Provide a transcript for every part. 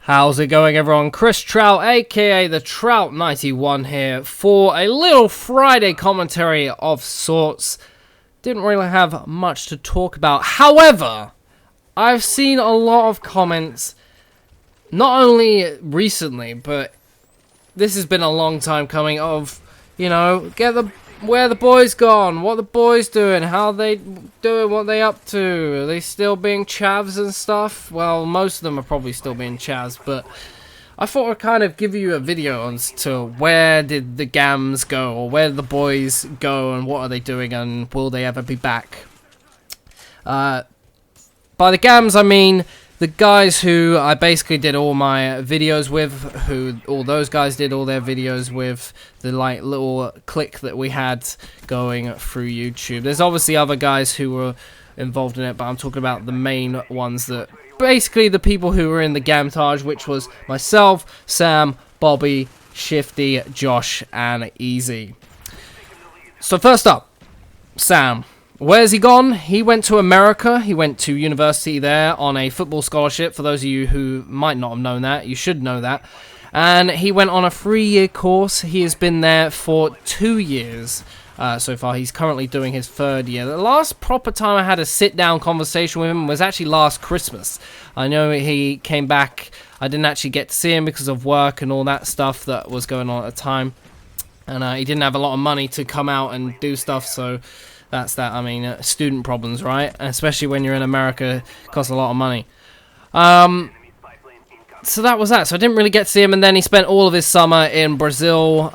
How's it going, everyone? Chris Trout, aka the Trout91 here for a little Friday commentary of sorts. Didn't really have much to talk about. However, I've seen a lot of comments, not only recently, but this has been a long time coming of, you know, where the boys gone, what the boys doing, how they doing, what they up to, are they still being chavs and stuff? Well, most of them are probably still being chavs, but I thought I'd kind of give you a video on to where did the GAMs go, or where did the boys go, and what are they doing, and will they ever be back? By the GAMs, I mean the guys who I basically did all my videos with, who all those guys did all their videos with, the like little clique that we had going through YouTube. There's obviously other guys who were involved in it, but I'm talking about the main ones, that basically the people who were in the Gamtage, which was myself, Sam, Bobby, Shifty, Josh, and Easy. So first up, Sam. Where's he gone? He went to America. He went to university there on a football scholarship. For those of you who might not have known that, you should know that. And he went on a 3-year course. He has been there for 2 years so far. He's currently doing his 3rd year. The last proper time I had a sit-down conversation with him was actually last Christmas. I know he came back. I didn't actually get to see him because of work and all that stuff that was going on at the time. And he didn't have a lot of money to come out and do stuff, so that's that. I mean, student problems, right? And especially when you're in America, it costs a lot of money. So that was that. So I didn't really get to see him, and then he spent all of his summer in Brazil.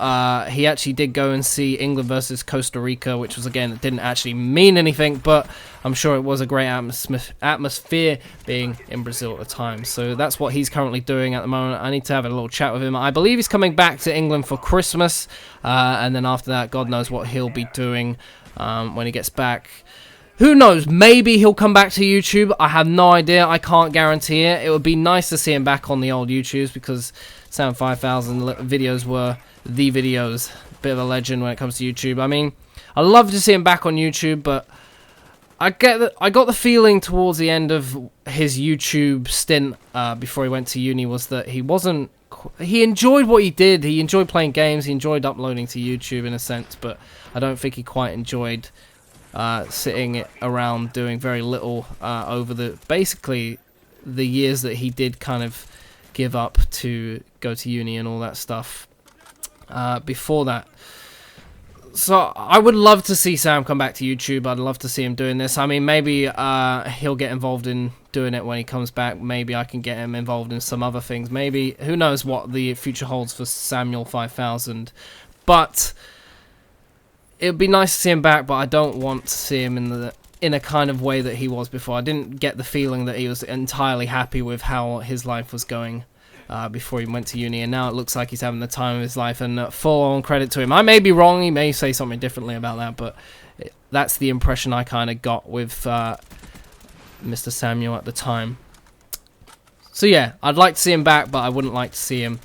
He actually did go and see England versus Costa Rica, which was, again, it didn't actually mean anything, but I'm sure it was a great atmosphere being in Brazil at the time. So that's what he's currently doing at the moment. I need to have a little chat with him. I believe he's coming back to England for Christmas, and then after that, God knows what he'll be doing when he gets back. Who knows? Maybe he'll come back to YouTube. I have no idea. I can't guarantee it. It would be nice to see him back on the old YouTubes, because Sam 5000 videos were the videos. Bit of a legend when it comes to YouTube. I mean, I'd love to see him back on YouTube, but I got the feeling towards the end of his YouTube stint before he went to uni was that he wasn't. He enjoyed what he did. He enjoyed playing games. He enjoyed uploading to YouTube in a sense, but I don't think he quite enjoyed sitting around doing very little over basically the years that he did kind of give up to go to uni and all that stuff before that. So I would love to see Sam come back to YouTube. I'd love to see him doing this. I mean, maybe he'll get involved in doing it when he comes back. Maybe I can get him involved in some other things. Maybe, who knows what the future holds for Samuel 5000. But it would be nice to see him back, but I don't want to see him in a kind of way that he was before. I didn't get the feeling that he was entirely happy with how his life was going before he went to uni, and now it looks like he's having the time of his life, and full on credit to him. I may be wrong, he may say something differently about that, but that's the impression I kind of got with Mr. Samuel at the time. So yeah, I'd like to see him back, but I wouldn't like to see him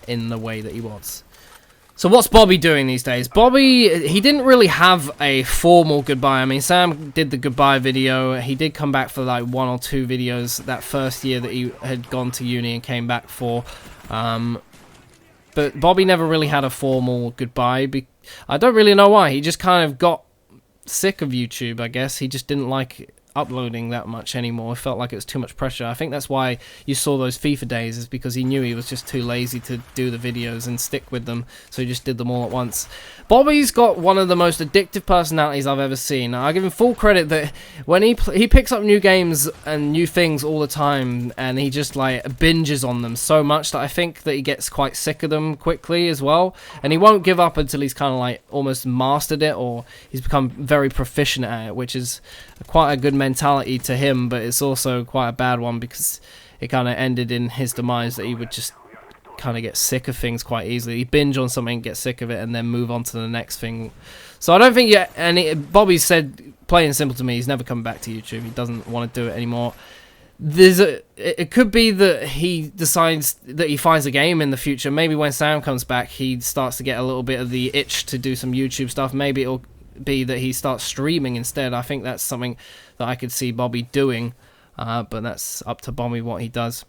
in the way that he was. So what's Bobby doing these days? Bobby, he didn't really have a formal goodbye. I mean, Sam did the goodbye video. He did come back for like 1 or 2 videos that first year that he had gone to uni and came back for. But Bobby never really had a formal goodbye. I don't really know why. He just kind of got sick of YouTube, I guess. He just didn't like uploading that much anymore. It felt like it was too much pressure. I think that's why you saw those FIFA days, is because he knew he was just too lazy to do the videos and stick with them, so he just did them all at once. Bobby's got one of the most addictive personalities I've ever seen. I give him full credit that when he picks up new games and new things all the time, and he just like binges on them so much that I think that he gets quite sick of them quickly as well, and he won't give up until he's kind of like almost mastered it, or he's become very proficient at it, which is quite a good mentality to him, but it's also quite a bad one, because it kind of ended in his demise, that he would just kind of get sick of things quite easily. He'd binge on something, get sick of it, and then move on to the next thing. So I don't think Bobby said, plain and simple to me, he's never coming back to YouTube. He doesn't want to do it anymore. It could be that he decides that he finds a game in the future. Maybe when Sam comes back, he starts to get a little bit of the itch to do some YouTube stuff. Maybe it'll be that he starts streaming instead. I think that's something that I could see Bobby doing, but that's up to Bobby what he does.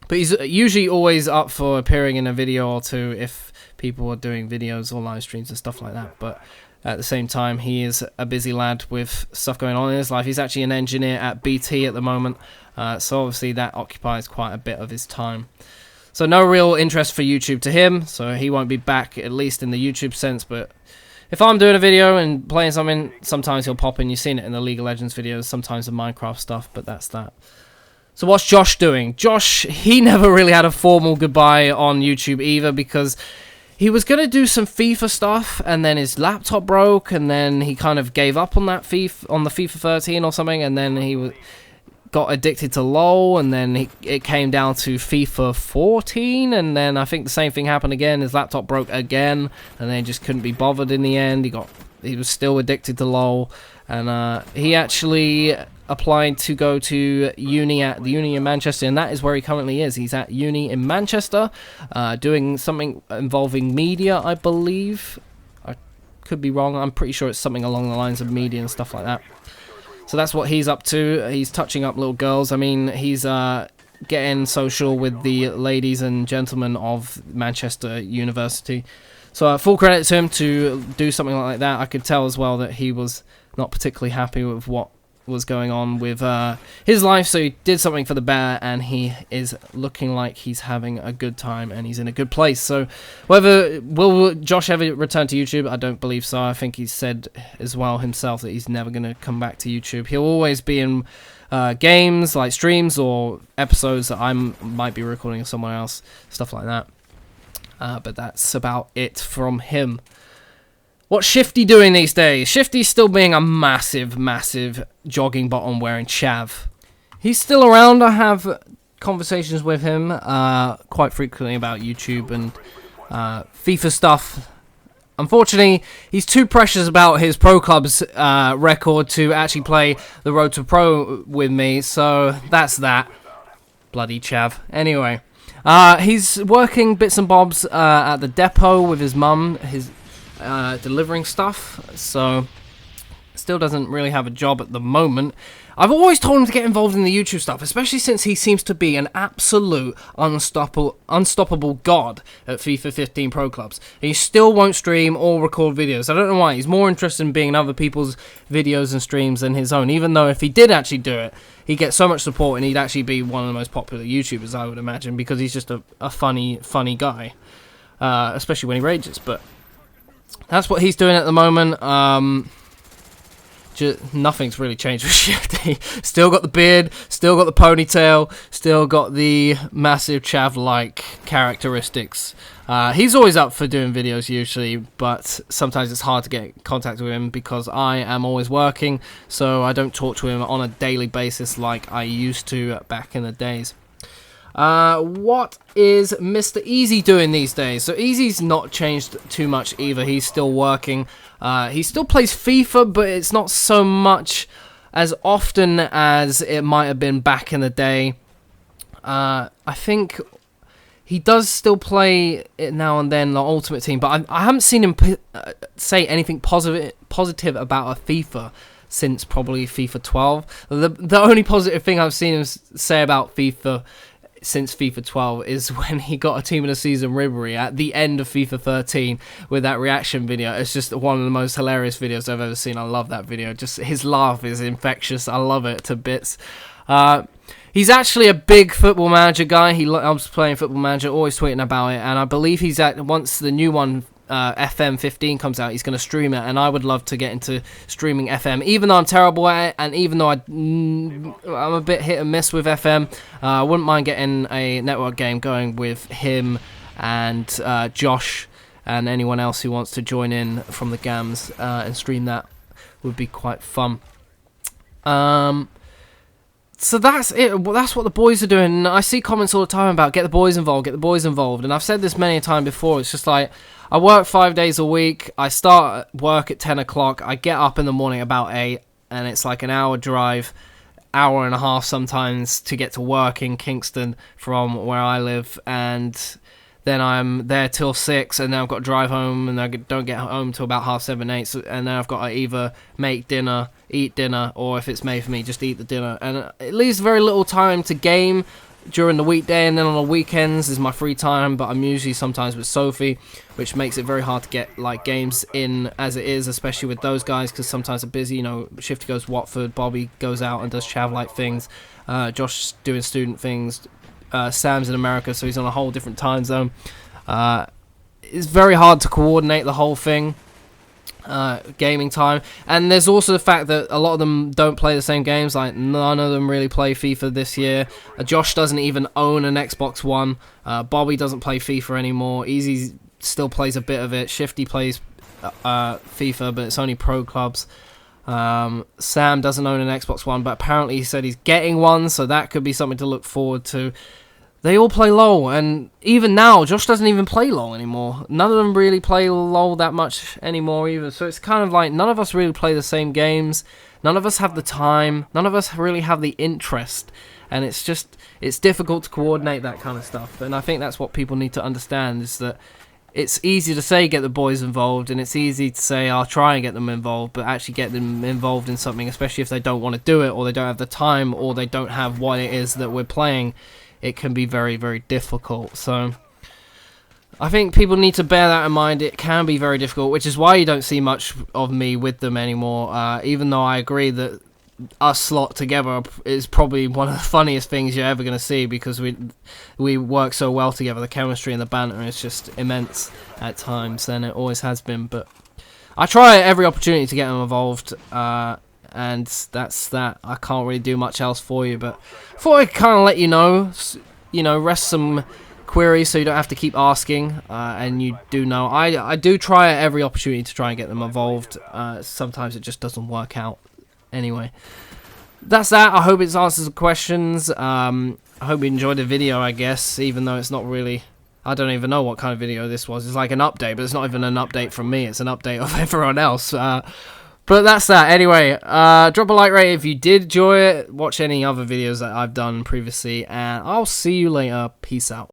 But he's usually always up for appearing in a video or two if people are doing videos or live streams and stuff like that. But at the same time, he is a busy lad with stuff going on in his life. He's actually an engineer at BT at the moment, so obviously that occupies quite a bit of his time. So no real interest for YouTube to him, so he won't be back, at least in the YouTube sense. But if I'm doing a video and playing something, sometimes he'll pop in. You've seen it in the League of Legends videos, sometimes the Minecraft stuff, but that's that. So what's Josh doing? Josh, he never really had a formal goodbye on YouTube either, because he was going to do some FIFA stuff, and then his laptop broke, and then he kind of gave up on that on the FIFA 13 or something, and then he got addicted to LoL, and then it came down to FIFA 14, and then I think the same thing happened again. His laptop broke again, and then he just couldn't be bothered in the end. He was still addicted to LoL, and he actually applied to go to uni at the uni in Manchester, and that is where he currently is. He's at uni in Manchester, doing something involving media, I believe. I could be wrong. I'm pretty sure it's something along the lines of media and stuff like that. So that's what he's up to. He's touching up little girls. I mean, he's getting social with the ladies and gentlemen of Manchester University. So full credit to him to do something like that. I could tell as well that he was not particularly happy with what was going on with his life, so he did something for the better, and he is looking like he's having a good time and he's in a good place. So will Josh ever return to YouTube? I don't believe so. I think he's said as well himself that he's never going to come back to YouTube. He'll always be in games like streams or episodes that I might be recording of someone else, stuff like that. But that's about it from him. What's Shifty doing these days? Shifty's still being a massive jogging bottom wearing chav. He's still around. I have conversations with him quite frequently about YouTube and FIFA stuff. Unfortunately, he's too precious about his Pro Club's record to actually play the Road to Pro with me, so that's that. Bloody chav. Anyway, he's working bits and bobs at the depot with his mum, delivering stuff, so still doesn't really have a job at the moment. I've always told him to get involved in the YouTube stuff, especially since he seems to be an absolute unstoppable god at FIFA 15 Pro Clubs. He still won't stream or record videos. I don't know why. He's more interested in being in other people's videos and streams than his own, even though if he did actually do it, he'd get so much support and he'd actually be one of the most popular YouTubers, I would imagine, because he's just a funny guy, especially when he rages. But that's what he's doing at the moment. Nothing's really changed with Shifty. Still got the beard, still got the ponytail, still got the massive chav-like characteristics. He's always up for doing videos usually, but sometimes it's hard to get in contact with him because I am always working, so I don't talk to him on a daily basis like I used to back in the days. What is Mr. Easy doing these days? So Easy's not changed too much either. He's still working. He still plays FIFA, but it's not so much as often as it might have been back in the day. I think he does still play it now and then, the Ultimate Team, but I haven't seen him say anything positive about a FIFA since probably FIFA 12. The only positive thing I've seen him say about FIFA since FIFA 12 is when he got a Team of the Season Ribery at the end of FIFA 13 with that reaction video. It's just one of the most hilarious videos I've ever seen. I love that video. Just his laugh is infectious. I love it to bits. He's actually a big Football Manager guy. He loves playing Football Manager, always tweeting about it, and I believe he's once the new one FM 15 comes out, he's going to stream it, and I would love to get into streaming FM, even though I'm terrible at it, and even though I'm a bit hit and miss with FM. I wouldn't mind getting a network game going with him and Josh and anyone else who wants to join in from the GAMs and stream that. Would be quite fun. So that's it. That's what the boys are doing. I see comments all the time about get the boys involved, and I've said this many a time before. It's just like, I work 5 days a week. I start work at 10 o'clock. I get up in the morning about 8, and it's like an hour drive, hour and a half sometimes to get to work in Kingston from where I live, and then I'm there till 6, and then I've got to drive home, and I don't get home till about 7:30, 8, so, and then I've got to either make dinner, eat dinner, or if it's made for me, just eat the dinner, and it leaves very little time to game, during the weekday, and then on the weekends is my free time, but I'm usually sometimes with Sophie, which makes it very hard to get like games in as it is, especially with those guys, because sometimes they're busy. You know, Shifty goes to Watford, Bobby goes out and does travel-like things, Josh doing student things, Sam's in America, so he's on a whole different time zone. It's very hard to coordinate the whole thing. Gaming time, and there's also the fact that a lot of them don't play the same games. Like, none of them really play FIFA this year. Josh doesn't even own an Xbox One. Bobby doesn't play FIFA anymore. Easy still plays a bit of it. Shifty plays FIFA, but it's only pro clubs. Sam doesn't own an Xbox One, but apparently he said he's getting one, so that could be something to look forward to. They all play LoL, and even now, Josh doesn't even play LoL anymore. None of them really play LoL that much anymore either, so it's kind of like none of us really play the same games, none of us have the time, none of us really have the interest, and it's difficult to coordinate that kind of stuff. And I think that's what people need to understand, is that it's easy to say get the boys involved, and it's easy to say I'll try and get them involved, but actually get them involved in something, especially if they don't want to do it, or they don't have the time, or they don't have what it is that we're playing, it can be very, very difficult. So I think people need to bear that in mind. It can be very difficult, which is why you don't see much of me with them anymore, even though I agree that us slot together is probably one of the funniest things you're ever going to see, because we work so well together. The chemistry and the banter is just immense at times, and it always has been. But I try every opportunity to get them involved, and that's that. I can't really do much else for you, but thought I'd kind of let you know, rest some queries so you don't have to keep asking, and you do know I do try at every opportunity to try and get them involved. Sometimes it just doesn't work out. Anyway, that's that. I hope it answers the questions. I hope you enjoyed the video, I guess, even though it's not really, I don't even know what kind of video this was. It's like an update, but it's not even an update from me, it's an update of everyone else. But that's that. Anyway, drop a like rate if you did enjoy it. Watch any other videos that I've done previously, and I'll see you later. Peace out.